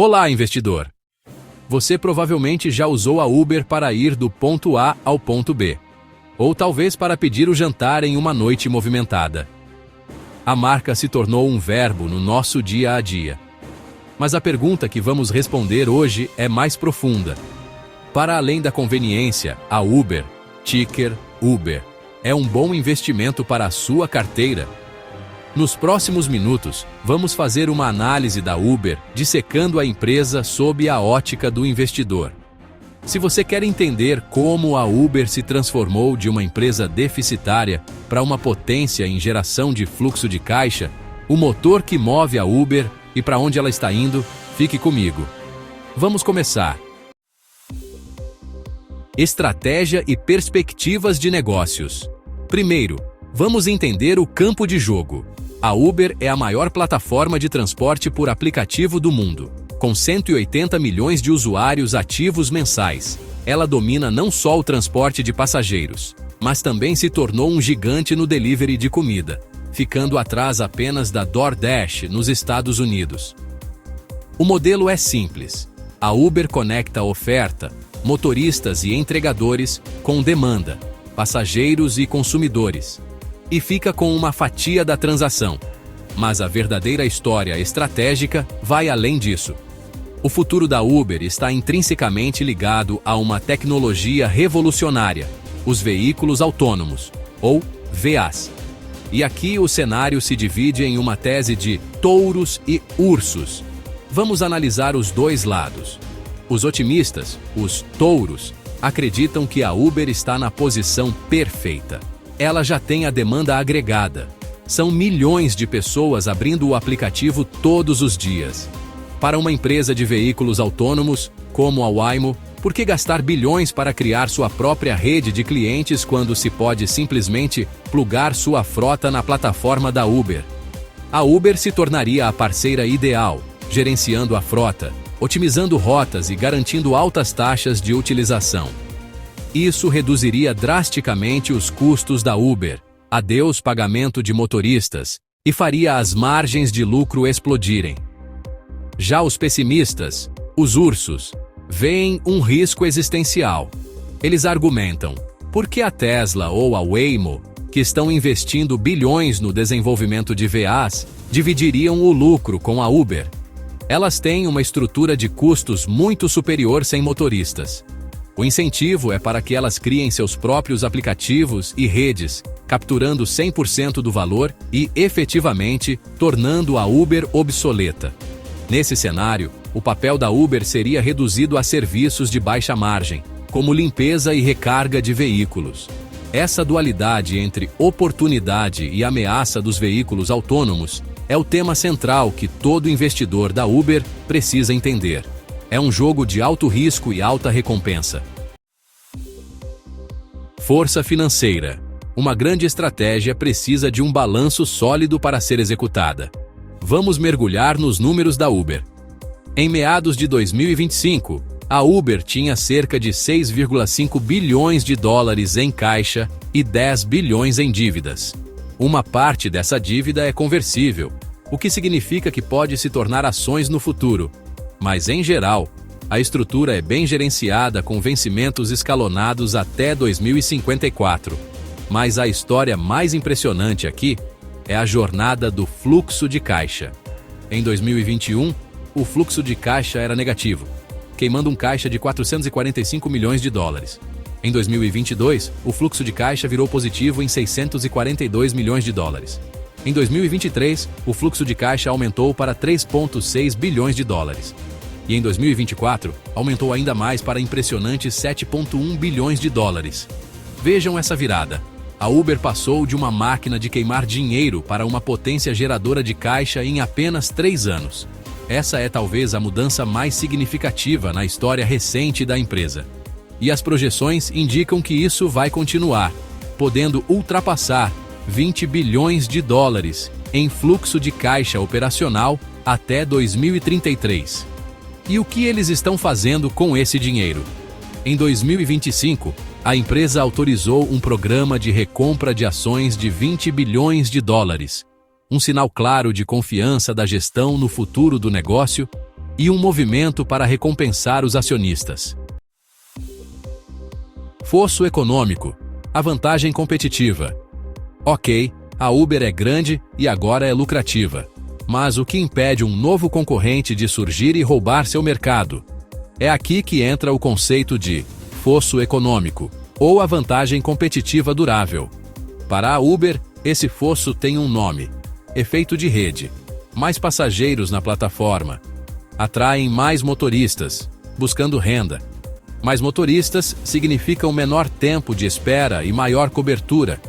Olá, investidor! Você provavelmente já usou a Uber para ir do ponto A ao ponto B, ou talvez para pedir o jantar em uma noite movimentada. A marca se tornou um verbo no nosso dia a dia. Mas a pergunta que vamos responder hoje é mais profunda. Para além da conveniência, a Uber, ticker Uber, é um bom investimento para a sua carteira? Nos próximos minutos, vamos fazer uma análise da Uber, dissecando a empresa sob a ótica do investidor. Se você quer entender como a Uber se transformou de uma empresa deficitária para uma potência em geração de fluxo de caixa, o motor que move a Uber e para onde ela está indo, fique comigo. Vamos começar. Estratégia e perspectivas de negócios. Primeiro, vamos entender o campo de jogo. A Uber é a maior plataforma de transporte por aplicativo do mundo, com 180 milhões de usuários ativos mensais. Ela domina não só o transporte de passageiros, mas também se tornou um gigante no delivery de comida, ficando atrás apenas da DoorDash nos Estados Unidos. O modelo é simples. A Uber conecta oferta, motoristas e entregadores com demanda, passageiros e consumidores, e fica com uma fatia da transação. Mas a verdadeira história estratégica vai além disso. O futuro da Uber está intrinsecamente ligado a uma tecnologia revolucionária, os veículos autônomos, ou VAs. E aqui o cenário se divide em uma tese de touros e ursos. Vamos analisar os dois lados. Os otimistas, os touros, acreditam que a Uber está na posição perfeita. Ela já tem a demanda agregada. São milhões de pessoas abrindo o aplicativo todos os dias. Para uma empresa de veículos autônomos, como a Waymo, por que gastar bilhões para criar sua própria rede de clientes quando se pode simplesmente plugar sua frota na plataforma da Uber? A Uber se tornaria a parceira ideal, gerenciando a frota, otimizando rotas e garantindo altas taxas de utilização. Isso reduziria drasticamente os custos da Uber, adeus pagamento de motoristas, e faria as margens de lucro explodirem. Já os pessimistas, os ursos, veem um risco existencial. Eles argumentam: por que a Tesla ou a Waymo, que estão investindo bilhões no desenvolvimento de VAs, dividiriam o lucro com a Uber? Elas têm uma estrutura de custos muito superior sem motoristas. O incentivo é para que elas criem seus próprios aplicativos e redes, capturando 100% do valor e, efetivamente, tornando a Uber obsoleta. Nesse cenário, o papel da Uber seria reduzido a serviços de baixa margem, como limpeza e recarga de veículos. Essa dualidade entre oportunidade e ameaça dos veículos autônomos é o tema central que todo investidor da Uber precisa entender. É um jogo de alto risco e alta recompensa. Força financeira. Uma grande estratégia precisa de um balanço sólido para ser executada. Vamos mergulhar nos números da Uber. Em meados de 2025, a Uber tinha cerca de 6,5 bilhões de dólares em caixa e 10 bilhões em dívidas. Uma parte dessa dívida é conversível, o que significa que pode se tornar ações no futuro. Mas, em geral, a estrutura é bem gerenciada com vencimentos escalonados até 2054. Mas a história mais impressionante aqui é a jornada do fluxo de caixa. Em 2021, o fluxo de caixa era negativo, queimando um caixa de 445 milhões de dólares. Em 2022, o fluxo de caixa virou positivo em 642 milhões de dólares. Em 2023, o fluxo de caixa aumentou para 3,6 bilhões de dólares. E em 2024, aumentou ainda mais para impressionantes 7,1 bilhões de dólares. Vejam essa virada. A Uber passou de uma máquina de queimar dinheiro para uma potência geradora de caixa em apenas 3 anos. Essa é talvez a mudança mais significativa na história recente da empresa. E as projeções indicam que isso vai continuar, podendo ultrapassar 20 bilhões de dólares em fluxo de caixa operacional até 2033. E o que eles estão fazendo com esse dinheiro? Em 2025, a empresa autorizou um programa de recompra de ações de 20 bilhões de dólares, um sinal claro de confiança da gestão no futuro do negócio e um movimento para recompensar os acionistas. Fosso econômico. A vantagem competitiva. Ok, a Uber é grande e agora é lucrativa. Mas o que impede um novo concorrente de surgir e roubar seu mercado? É aqui que entra o conceito de fosso econômico, ou a vantagem competitiva durável. Para a Uber, esse fosso tem um nome: efeito de rede. Mais passageiros na plataforma atraem mais motoristas, buscando renda. Mais motoristas significam menor tempo de espera e maior cobertura,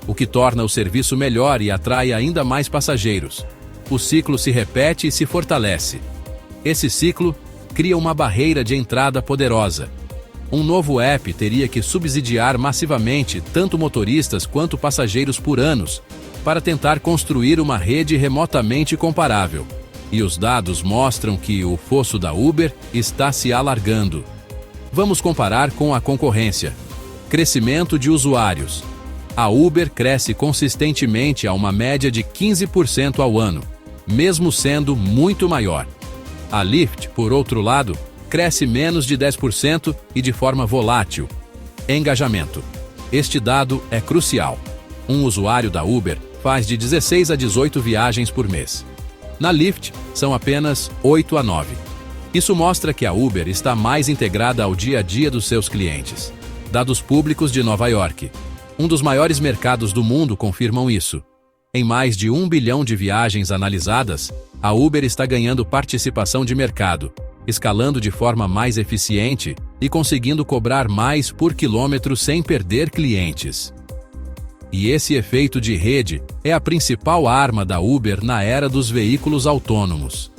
o que torna o serviço melhor e atrai ainda mais passageiros. O ciclo se repete e se fortalece. Esse ciclo cria uma barreira de entrada poderosa. Um novo app teria que subsidiar massivamente tanto motoristas quanto passageiros por anos para tentar construir uma rede remotamente comparável. E os dados mostram que o fosso da Uber está se alargando. Vamos comparar com a concorrência. Crescimento de usuários. A Uber cresce consistentemente a uma média de 15% ao ano, mesmo sendo muito maior. A Lyft, por outro lado, cresce menos de 10% e de forma volátil. Engajamento. Este dado é crucial. Um usuário da Uber faz de 16 a 18 viagens por mês. Na Lyft, são apenas 8 a 9. Isso mostra que a Uber está mais integrada ao dia a dia dos seus clientes. Dados públicos de Nova York. Um dos maiores mercados do mundo confirmam isso. Em mais de 1 bilhão de viagens analisadas, a Uber está ganhando participação de mercado, escalando de forma mais eficiente e conseguindo cobrar mais por quilômetro sem perder clientes. E esse efeito de rede é a principal arma da Uber na era dos veículos autônomos.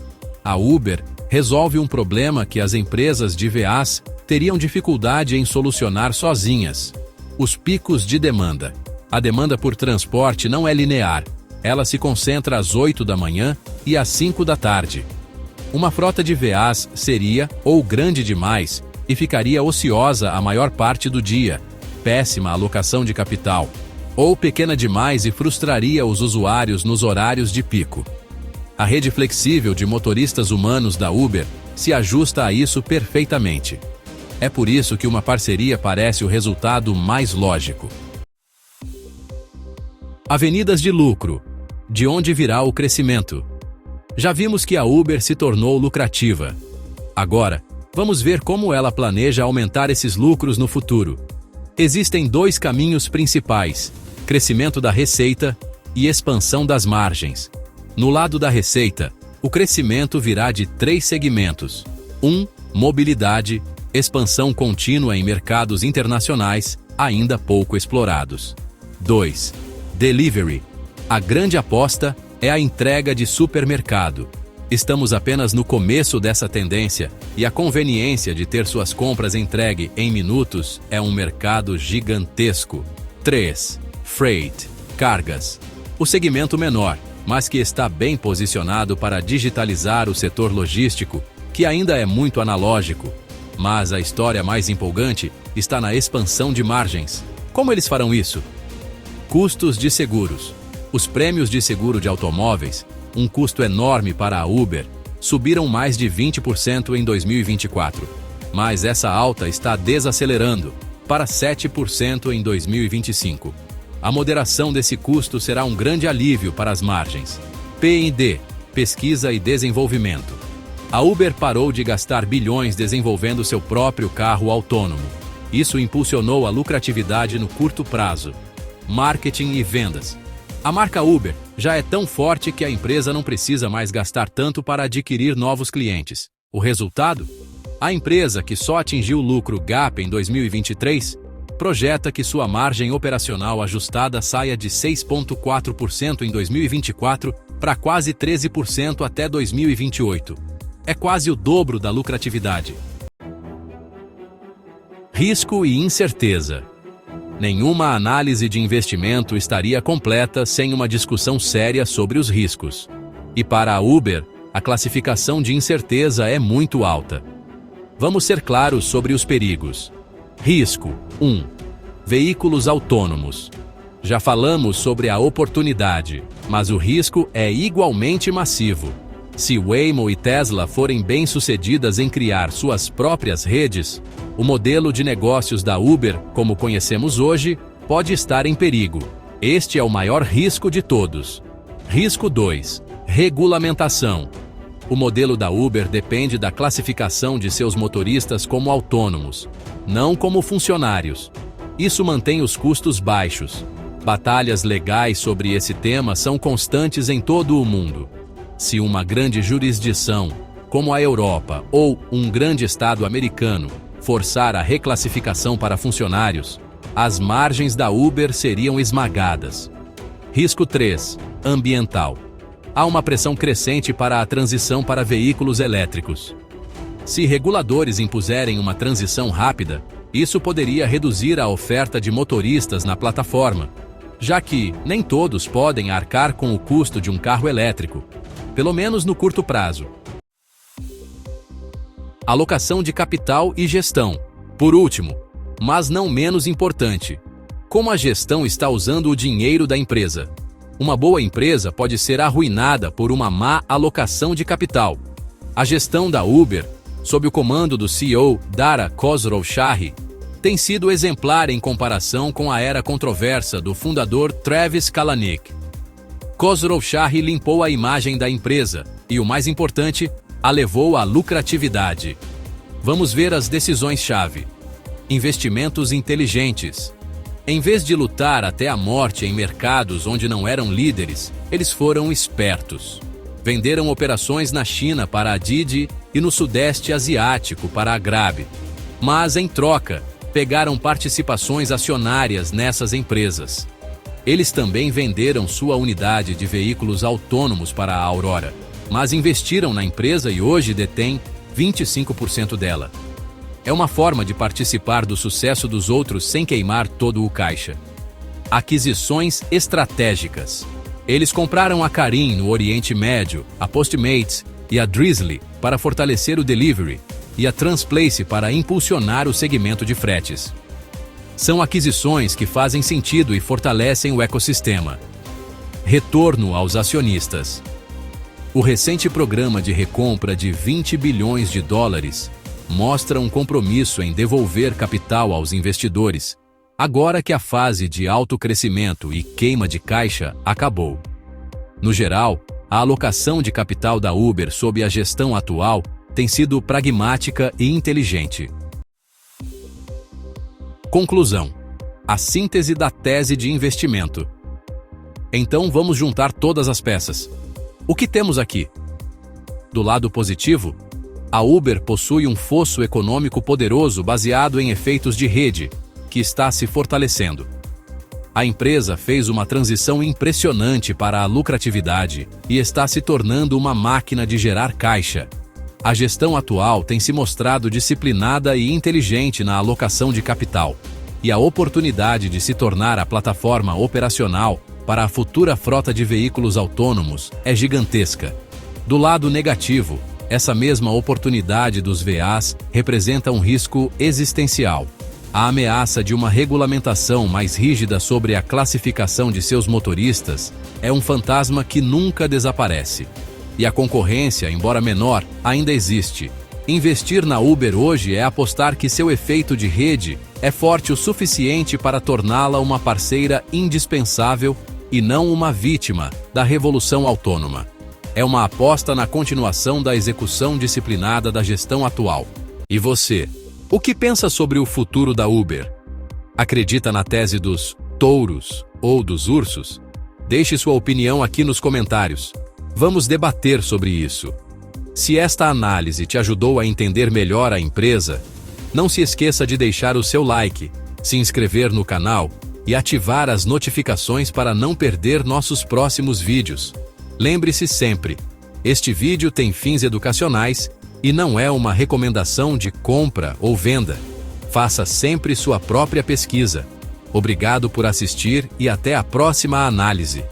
A Uber resolve um problema que as empresas de VAs teriam dificuldade em solucionar sozinhas: os picos de demanda. A demanda por transporte não é linear. Ela se concentra às 8 da manhã e às 5 da tarde. Uma frota de VAs seria ou grande demais e ficaria ociosa a maior parte do dia, péssima alocação de capital, ou pequena demais e frustraria os usuários nos horários de pico. A rede flexível de motoristas humanos da Uber se ajusta a isso perfeitamente. É por isso que uma parceria parece o resultado mais lógico. Avenidas de lucro. De onde virá o crescimento? Já vimos que a Uber se tornou lucrativa. Agora, vamos ver como ela planeja aumentar esses lucros no futuro. Existem dois caminhos principais: crescimento da receita e expansão das margens. No lado da receita, o crescimento virá de 3 segmentos. 1. Mobilidade, expansão contínua em mercados internacionais, ainda pouco explorados. 2. Delivery. A grande aposta é a entrega de supermercado. Estamos apenas no começo dessa tendência e a conveniência de ter suas compras entregue em minutos é um mercado gigantesco. 3. Freight. Cargas. O segmento menor, mas que está bem posicionado para digitalizar o setor logístico, que ainda é muito analógico. Mas a história mais empolgante está na expansão de margens. Como eles farão isso? Custos de seguros. Os prêmios de seguro de automóveis, um custo enorme para a Uber, subiram mais de 20% em 2024. Mas essa alta está desacelerando para 7% em 2025. A moderação desse custo será um grande alívio para as margens. P&D, pesquisa e desenvolvimento. A Uber parou de gastar bilhões desenvolvendo seu próprio carro autônomo. Isso impulsionou a lucratividade no curto prazo. Marketing e vendas. A marca Uber já é tão forte que a empresa não precisa mais gastar tanto para adquirir novos clientes. O resultado? A empresa, que só atingiu lucro GAAP em 2023, projeta que sua margem operacional ajustada saia de 6,4% em 2024 para quase 13% até 2028. É quase o dobro da lucratividade. Risco e incerteza. Nenhuma análise de investimento estaria completa sem uma discussão séria sobre os riscos. E para a Uber, a classificação de incerteza é muito alta. Vamos ser claros sobre os perigos. Risco 1. Veículos autônomos. Já falamos sobre a oportunidade, mas o risco é igualmente massivo. Se Waymo e Tesla forem bem-sucedidas em criar suas próprias redes, o modelo de negócios da Uber, como conhecemos hoje, pode estar em perigo. Este é o maior risco de todos. Risco 2. Regulamentação. O modelo da Uber depende da classificação de seus motoristas como autônomos, não como funcionários. Isso mantém os custos baixos. Batalhas legais sobre esse tema são constantes em todo o mundo. Se uma grande jurisdição, como a Europa ou um grande estado americano, forçar a reclassificação para funcionários, as margens da Uber seriam esmagadas. Risco 3. Ambiental. Há uma pressão crescente para a transição para veículos elétricos. Se reguladores impuserem uma transição rápida, isso poderia reduzir a oferta de motoristas na plataforma, já que nem todos podem arcar com o custo de um carro elétrico, pelo menos no curto prazo. Alocação de capital e gestão. Por último, mas não menos importante, como a gestão está usando o dinheiro da empresa. Uma boa empresa pode ser arruinada por uma má alocação de capital. A gestão da Uber, sob o comando do CEO Dara Khosrowshahi, tem sido exemplar em comparação com a era controversa do fundador Travis Kalanick. Khosrowshahi limpou a imagem da empresa e, o mais importante, a levou à lucratividade. Vamos ver as decisões-chave. Investimentos inteligentes. Em vez de lutar até a morte em mercados onde não eram líderes, eles foram espertos. Venderam operações na China para a Didi e no Sudeste Asiático para a Grab. Mas, em troca, pegaram participações acionárias nessas empresas. Eles também venderam sua unidade de veículos autônomos para a Aurora, mas investiram na empresa e hoje detêm 25% dela. É uma forma de participar do sucesso dos outros sem queimar todo o caixa. Aquisições estratégicas. Eles compraram a Careem no Oriente Médio, a Postmates e a Drizzly para fortalecer o delivery e a Transplace para impulsionar o segmento de fretes. São aquisições que fazem sentido e fortalecem o ecossistema. Retorno aos acionistas. O recente programa de recompra de 20 bilhões de dólares mostra um compromisso em devolver capital aos investidores, agora que a fase de alto crescimento e queima de caixa acabou. No geral, a alocação de capital da Uber sob a gestão atual tem sido pragmática e inteligente. Conclusão. A síntese da tese de investimento. Então vamos juntar todas as peças. O que temos aqui? Do lado positivo, a Uber possui um fosso econômico poderoso baseado em efeitos de rede, que está se fortalecendo. A empresa fez uma transição impressionante para a lucratividade e está se tornando uma máquina de gerar caixa. A gestão atual tem se mostrado disciplinada e inteligente na alocação de capital, e a oportunidade de se tornar a plataforma operacional para a futura frota de veículos autônomos é gigantesca. Do lado negativo, essa mesma oportunidade dos VAs representa um risco existencial. A ameaça de uma regulamentação mais rígida sobre a classificação de seus motoristas é um fantasma que nunca desaparece. E a concorrência, embora menor, ainda existe. Investir na Uber hoje é apostar que seu efeito de rede é forte o suficiente para torná-la uma parceira indispensável e não uma vítima da revolução autônoma. É uma aposta na continuação da execução disciplinada da gestão atual. E você? O que pensa sobre o futuro da Uber? Acredita na tese dos touros ou dos ursos? Deixe sua opinião aqui nos comentários. Vamos debater sobre isso. Se esta análise te ajudou a entender melhor a empresa, não se esqueça de deixar o seu like, se inscrever no canal e ativar as notificações para não perder nossos próximos vídeos. Lembre-se sempre, este vídeo tem fins educacionais e não é uma recomendação de compra ou venda. Faça sempre sua própria pesquisa. Obrigado por assistir e até a próxima análise.